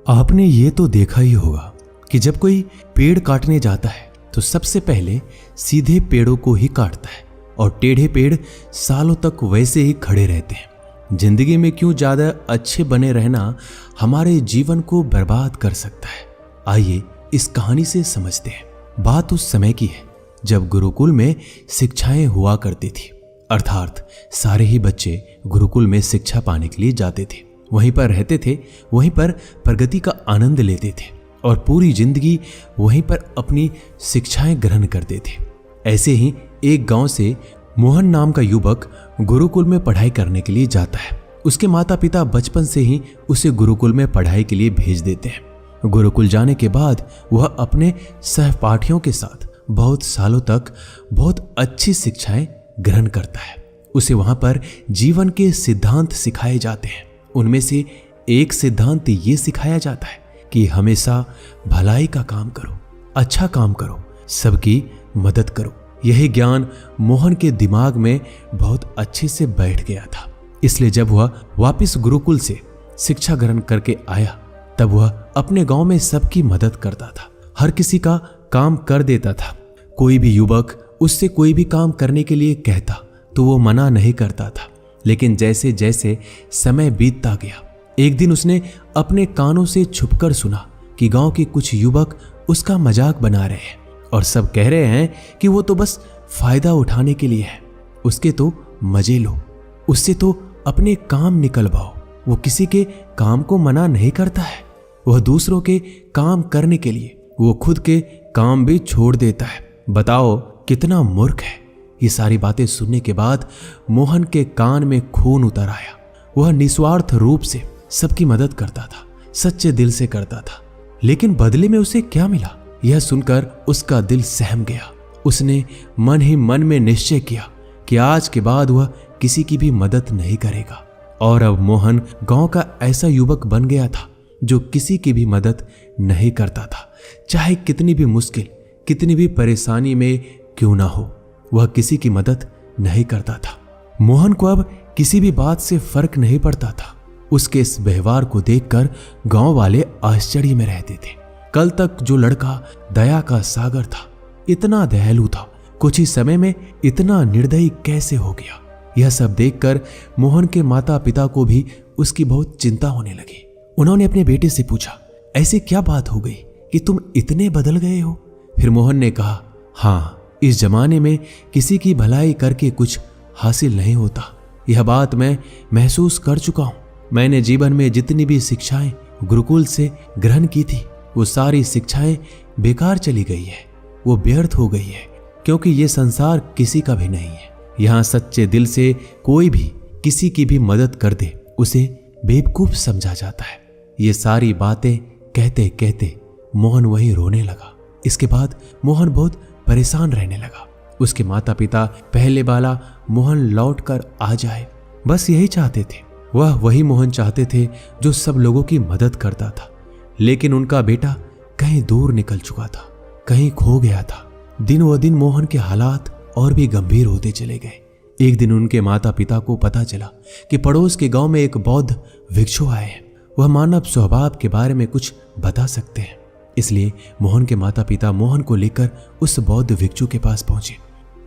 आपने ये तो देखा ही होगा कि जब कोई पेड़ काटने जाता है तो सबसे पहले सीधे पेड़ों को ही काटता है और टेढ़े पेड़ सालों तक वैसे ही खड़े रहते हैं। जिंदगी में क्यों ज्यादा अच्छे बने रहना हमारे जीवन को बर्बाद कर सकता है। आइए इस कहानी से समझते हैं। बात उस समय की है जब गुरुकुल में शिक्षाएं हुआ करती थी, अर्थात सारे ही बच्चे गुरुकुल में शिक्षा पाने के लिए जाते थे, वहीं पर रहते थे, वहीं पर प्रगति का आनंद लेते थे और पूरी जिंदगी वहीं पर अपनी शिक्षाएं ग्रहण करते थे। ऐसे ही एक गांव से मोहन नाम का युवक गुरुकुल में पढ़ाई करने के लिए जाता है। उसके माता पिता बचपन से ही उसे गुरुकुल में पढ़ाई के लिए भेज देते हैं। गुरुकुल जाने के बाद वह अपने सहपाठियों के साथ बहुत सालों तक बहुत अच्छी शिक्षाएं ग्रहण करता है। उसे वहां पर जीवन के सिद्धांत सिखाए जाते हैं। उनमें से एक सिद्धांत ये सिखाया जाता है कि हमेशा भलाई का काम करो, अच्छा काम करो, सबकी मदद करो। यही ज्ञान मोहन के दिमाग में बहुत अच्छे से बैठ गया था। इसलिए जब वह वापस गुरुकुल से शिक्षा ग्रहण करके आया तब वह अपने गांव में सबकी मदद करता था, हर किसी का काम कर देता था। कोई भी युवक उससे कोई भी काम करने के लिए कहता तो वो मना नहीं करता था। लेकिन जैसे जैसे समय बीतता गया, एक दिन उसने अपने कानों से छुपकर सुना कि गांव के कुछ युवक उसका मजाक बना रहे हैं और सब कह रहे हैं कि वो तो बस फायदा उठाने के लिए है, उसके तो मजे लो, उससे तो अपने काम निकलवाओ। वो किसी के काम को मना नहीं करता है, वह दूसरों के काम करने के लिए वो खुद के काम भी छोड़ देता है। बताओ कितना मूर्ख है। ये सारी बातें सुनने के बाद मोहन के कान में खून उतर आया। वह निस्वार्थ रूप से सबकी मदद करता था, सच्चे दिल से करता था, लेकिन बदले में उसे क्या मिला यह सुनकर उसका दिल सहम गया। उसने मन ही मन में निश्चय किया कि आज के बाद वह किसी की भी मदद नहीं करेगा। और अब मोहन गांव का ऐसा युवक बन गया था जो किसी की भी मदद नहीं करता था, चाहे कितनी भी मुश्किल, कितनी भी परेशानी में क्यों ना हो, वह किसी की मदद नहीं करता था। मोहन को अब किसी भी बात से फर्क नहीं पड़ता था। उसके इस व्यवहार को देखकर गांव वाले आश्चर्य में रहते थे। कल तक जो लड़का दया का सागर था, इतना दयालु था, कुछ ही समय में इतना निर्दयी कैसे हो गया। यह सब देखकर मोहन के माता पिता को भी उसकी बहुत चिंता होने लगी। उन्होंने अपने बेटे से पूछा, ऐसी क्या बात हो गई कि तुम इतने बदल गए हो? फिर मोहन ने कहा, हाँ, इस जमाने में किसी की भलाई करके कुछ हासिल नहीं होता। यह बात मैं महसूस कर चुका हूं। मैंने जीवन में जितनी भी शिक्षाएं गुरुकुल से ग्रहण की थी, वो सारी शिक्षाएं बेकार चली गई है, वो व्यर्थ हो गई है, क्योंकि ये संसार किसी का भी नहीं है। यहाँ सच्चे दिल से कोई भी किसी की भी मदद कर दे उसे बेवकूफ समझा जाता है। ये सारी बातें कहते कहते मोहन वहीं रोने लगा। इसके बाद मोहन बहुत परेशान रहने लगा। उसके माता पिता पहले वाला मोहन लौट कर आ जाए, बस यही चाहते थे। वह वही मोहन चाहते थे जो सब लोगों की मदद करता था। लेकिन उनका बेटा कहीं दूर निकल चुका था, कहीं खो गया था। दिन व दिन मोहन के हालात और भी गंभीर होते चले गए। एक दिन उनके माता पिता को पता चला कि पड़ोस के गांव में एक बौद्ध भिक्षु आए हैं। वह मानव स्वभाव के बारे में कुछ बता सकते हैं। इसलिए मोहन के माता पिता मोहन को लेकर उस बौद्ध भिक्षु के पास पहुंचे।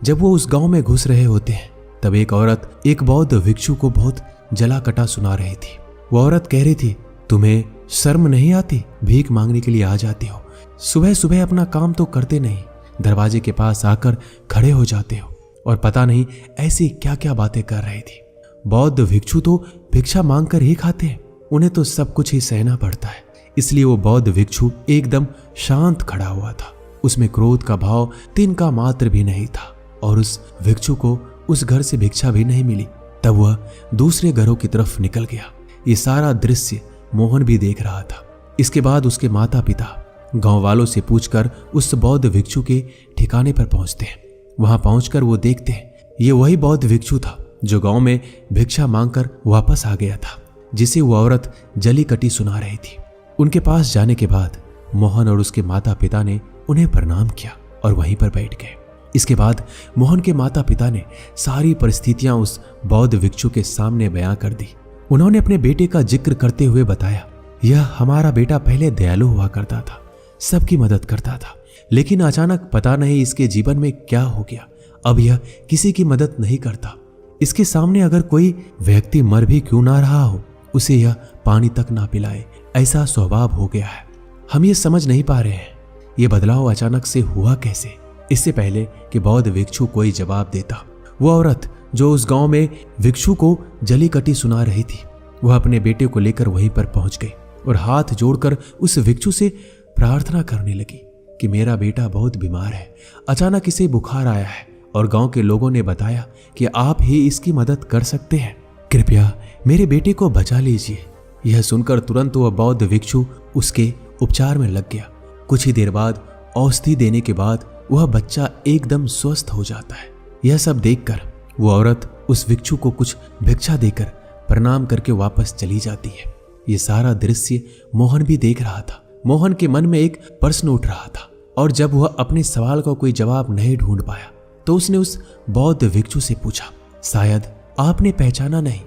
जब वो उस गांव में घुस रहे होते हैं तब एक औरत एक बौद्ध भिक्षु को बहुत जला कटा सुना रही थी। वो औरत कह रही थी, तुम्हें शर्म नहीं आती? भीख मांगने के लिए आ जाती हो, सुबह सुबह अपना काम तो करते नहीं, दरवाजे के पास आकर खड़े हो जाते हो, और पता नहीं ऐसी क्या क्या बातें कर रही थी। बौद्ध भिक्षु तो भिक्षा मांग कर ही खाते हैं, उन्हें तो सब कुछ ही सहना पड़ता है। इसलिए वो बौद्ध भिक्षु एकदम शांत खड़ा हुआ था। उसमें क्रोध का भाव तिनका मात्र भी नहीं था और उस भिक्षु को उस घर से भिक्षा भी नहीं मिली। तब वह दूसरे घरों की तरफ निकल गया। ये सारा दृश्य मोहन भी देख रहा था। इसके बाद उसके माता पिता गांव वालों से पूछकर उस बौद्ध भिक्षु के ठिकाने पर पहुंचते हैं। वहां पहुंचकर वो देखते हैं ये वही बौद्ध भिक्षु था जो गांव में भिक्षा मांगकर वापस आ गया था, जिसे वो औरत जली कटी सुना रही थी। उनके पास जाने के बाद मोहन और उसके माता पिता ने उन्हें प्रणाम किया और वहीं पर बैठ गए। इसके बाद मोहन के माता पिता ने सारी परिस्थितियां उस बौद्ध भिक्षु के सामने बयां कर दी। उन्होंने अपने बेटे का जिक्र करते हुए बताया, यह हमारा बेटा पहले दयालु हुआ करता था, सबकी मदद करता था, लेकिन अचानक पता नहीं इसके जीवन में क्या हो गया, अब यह किसी की मदद नहीं करता। इसके सामने अगर कोई व्यक्ति मर भी क्यों ना रहा हो, उसे यह पानी तक ना पिलाए, ऐसा स्वभाव हो गया है। हम ये समझ नहीं पा रहे हैं ये बदलाव अचानक से हुआ कैसे। इससे पहले कि बौद्ध भिक्षु कोई जवाब देता, वो औरत जो उस गांव में भिक्षु को जली कटी सुना रही थी, वह अपने बेटे को लेकर वहीं पर पहुंच गई और हाथ जोड़कर उस भिक्षु से प्रार्थना करने लगी कि मेरा बेटा बहुत बीमार है, अचानक इसे बुखार आया है और गांव के लोगों ने बताया कि आप ही इसकी मदद कर सकते हैं, कृपया मेरे बेटे को बचा लीजिए। यह सुनकर तुरंत वह बौद्ध भिक्षु उसके उपचार में लग गया। कुछ ही देर बाद औषधि देने के बाद वह बच्चा एकदम स्वस्थ हो जाता है। यह सब देखकर वो औरत उस भिक्षु को कुछ भिक्षा देकर प्रणाम करके वापस चली जाती है। ये सारा दृश्य मोहन भी देख रहा था। मोहन के मन में एक प्रश्न उठ रहा था और जब वह अपने सवाल का कोई जवाब नहीं ढूंढ पाया तो उसने उस बौद्ध भिक्षु से पूछा, शायद आपने पहचाना नहीं,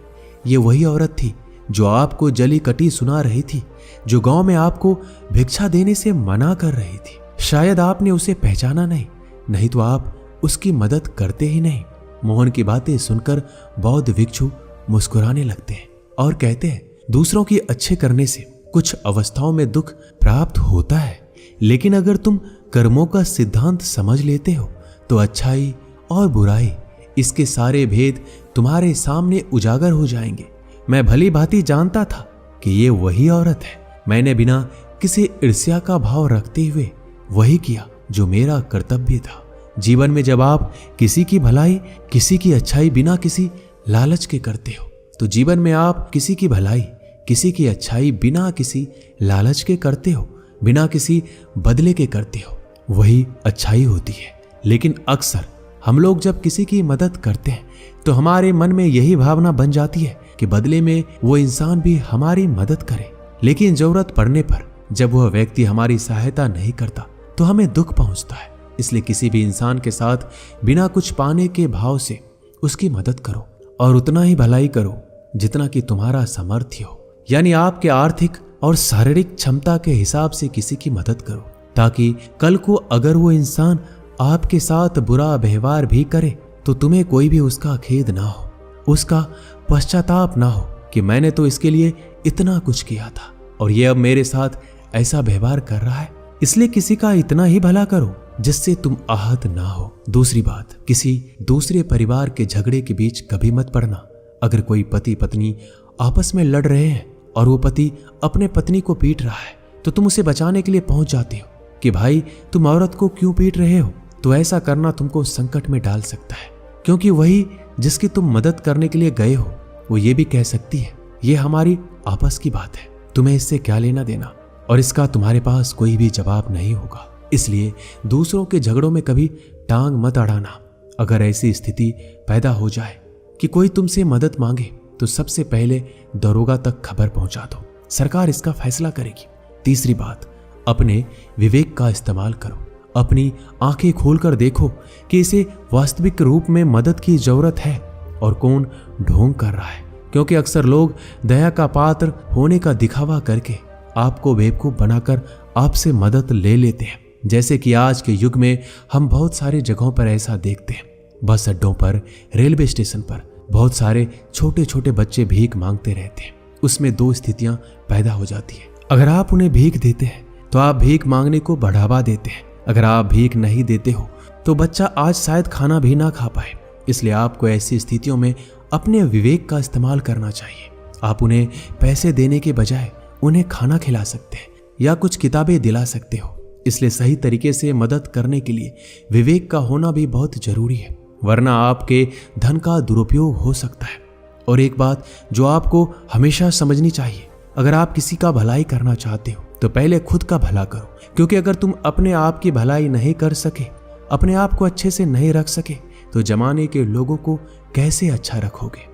ये वही औरत थी जो आपको जली कटी सुना रही थी, जो गांव में आपको भिक्षा देने से मना कर रही थी। शायद आपने उसे पहचाना नहीं तो आप उसकी मदद करते ही नहीं। मोहन की बातें सुनकर बौद्ध भिक्षु मुस्कुराने लगते हैं और कहते हैं, दूसरों की अच्छे करने से कुछ अवस्थाओं में दुख प्राप्त होता है, लेकिन अगर तुम कर्मों का सिद्धांत समझ लेते हो तो अच्छाई और बुराई, इसके सारे भेद तुम्हारे सामने उजागर हो जाएंगे। मैं भली भांति जानता था कि ये वही औरत है। मैंने बिना किसी ईर्ष्या का भाव रखते हुए वही किया जो मेरा कर्तव्य था। जीवन में जब आप किसी की भलाई, किसी की अच्छाई बिना किसी लालच के करते हो, तो जीवन में आप किसी की भलाई, किसी की अच्छाई बिना किसी लालच के करते हो, बिना किसी बदले के करते हो, वही अच्छाई होती है। लेकिन अक्सर हम लोग जब किसी की मदद करते हैं तो हमारे मन में यही भावना बन जाती है कि बदले में वो इंसान भी हमारी मदद करे। लेकिन जरूरत पड़ने पर जब वह व्यक्ति हमारी सहायता नहीं करता तो हमें दुख पहुंचता है। इसलिए किसी भी इंसान के साथ बिना कुछ पाने के भाव से उसकी मदद करो और उतना ही भलाई करो जितना कि तुम्हारा सामर्थ्य हो, यानी आपके आर्थिक और शारीरिक क्षमता के हिसाब से किसी की मदद करो, ताकि कल को अगर वो इंसान आपके साथ बुरा व्यवहार भी करे तो तुम्हें कोई भी उसका खेद ना हो, उसका पश्चाताप ना हो कि मैंने तो इसके लिए इतना कुछ किया था और ये अब मेरे साथ ऐसा व्यवहार कर रहा है। इसलिए किसी का इतना ही भला करो जिससे तुम आहत ना हो। दूसरी बात, किसी दूसरे परिवार के झगड़े के बीच कभी मत पड़ना। अगर कोई पति पत्नी आपस में लड़ रहे हैं और वो पति अपने पत्नी को पीट रहा है तो तुम उसे बचाने के लिए पहुंच जाते हो कि भाई तुम औरत को क्यों पीट रहे हो, तो ऐसा करना तुमको संकट में डाल सकता है, क्योंकि वही जिसकी तुम मदद करने के लिए गए हो वो ये भी कह सकती है ये हमारी आपस की बात है, तुम्हें इससे क्या लेना देना, और इसका तुम्हारे पास कोई भी जवाब नहीं होगा। इसलिए दूसरों के झगड़ों में कभी टांग मत अड़ाना। अगर ऐसी स्थिति पैदा हो जाए कि कोई तुमसे मदद मांगे तो सबसे पहले दरोगा तक खबर पहुंचा दो, सरकार इसका फैसला करेगी। तीसरी बात, अपने विवेक का इस्तेमाल करो। अपनी आंखें खोलकर देखो कि इसे वास्तविक रूप में मदद की जरूरत है और कौन ढोंग कर रहा है, क्योंकि अक्सर लोग दया का पात्र होने का दिखावा करके आपको बेवकूफ बनाकर आपसे मदद ले लेते हैं। जैसे कि आज के युग में हम बहुत सारे जगहों पर ऐसा देखते हैं। बस अड्डों पर, रेलवे स्टेशन पर बहुत सारे छोटे छोटे बच्चे भीख मांगते रहते हैं। उसमें दो स्थितियां पैदा हो जाती है। अगर आप उन्हें भीख देते हैं तो आप भीख मांगने को बढ़ावा देते हैं। अगर आप भीख नहीं देते हो तो बच्चा आज शायद खाना भी ना खा पाए। इसलिए आपको ऐसी स्थितियों में अपने विवेक का इस्तेमाल करना चाहिए। आप उन्हें पैसे देने के बजाय उन्हें खाना खिला सकते हैं या कुछ किताबें दिला सकते हो। इसलिए सही तरीके से मदद करने के लिए विवेक का होना भी बहुत जरूरी है, वरना आपके धन का दुरुपयोग हो सकता है। और एक बात जो आपको हमेशा समझनी चाहिए, अगर आप किसी का भलाई करना चाहते हो तो पहले खुद का भला करो, क्योंकि अगर तुम अपने आप की भलाई नहीं कर सके, अपने आप को अच्छे से नहीं रख सके, तो जमाने के लोगों को कैसे अच्छा रखोगे।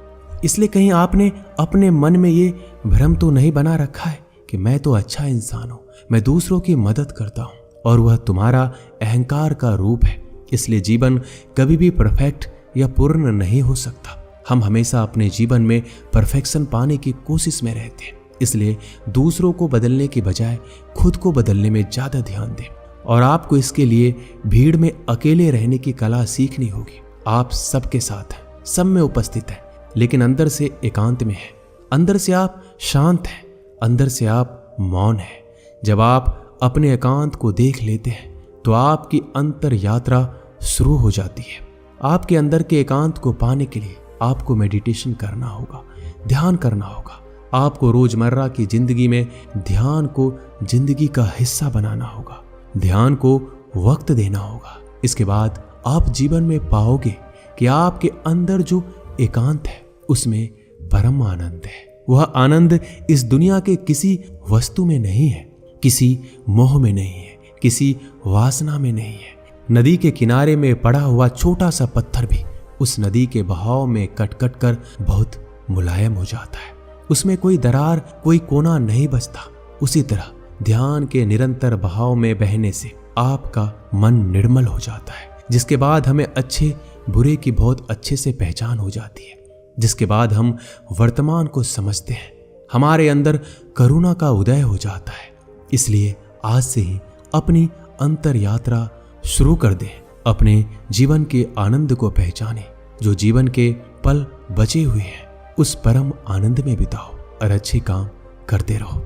इसलिए कहीं आपने अपने मन में ये भ्रम तो नहीं बना रखा है कि मैं तो अच्छा इंसान हूं, मैं दूसरों की मदद करता हूं, और वह तुम्हारा अहंकार का रूप है। इसलिए जीवन कभी भी परफेक्ट या पूर्ण नहीं हो सकता। हम हमेशा अपने जीवन में परफेक्शन पाने की कोशिश में रहते हैं। इसलिए दूसरों को बदलने की बजाय खुद को बदलने में ज्यादा ध्यान दें। और आपको इसके लिए भीड़ में अकेले रहने की कला सीखनी होगी। आप सबके साथ हैं, सब में उपस्थित हैं, लेकिन अंदर से एकांत में हैं। अंदर से आप शांत हैं, अंदर से आप मौन हैं। जब आप अपने एकांत को देख लेते हैं तो आपकी अंतर यात्रा शुरू हो जाती है। आपके अंदर के एकांत को पाने के लिए आपको मेडिटेशन करना होगा, ध्यान करना होगा। आपको रोजमर्रा की जिंदगी में ध्यान को जिंदगी का हिस्सा बनाना होगा, ध्यान को वक्त देना होगा। इसके बाद आप जीवन में पाओगे कि आपके अंदर जो एकांत है उसमें परम आनंद है। वह आनंद इस दुनिया के किसी वस्तु में नहीं है, किसी मोह में नहीं है, किसी वासना में नहीं है। नदी के किनारे में पड़ा हुआ छोटा सा पत्थर भी उस नदी के बहाव में कट कट कर बहुत मुलायम हो जाता है। उसमें कोई दरार, कोई कोना नहीं बचता। उसी तरह ध्यान के निरंतर बहाव में बहने से आपका मन निर्मल हो जाता है, जिसके बाद हमें अच्छे बुरे की बहुत अच्छे से पहचान हो जाती है, जिसके बाद हम वर्तमान को समझते हैं। हमारे अंदर करुणा का उदय हो जाता है। इसलिए आज से ही अपनी अंतर यात्रा शुरू कर दें। अपने जीवन के आनंद को पहचानें। जो जीवन के पल बचे हुए हैं उस परम आनंद में बिताओ और अच्छे काम करते रहो।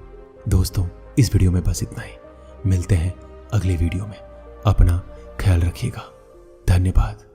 दोस्तों, इस वीडियो में बस इतना ही। मिलते हैं अगले वीडियो में। अपना ख्याल रखिएगा। धन्यवाद।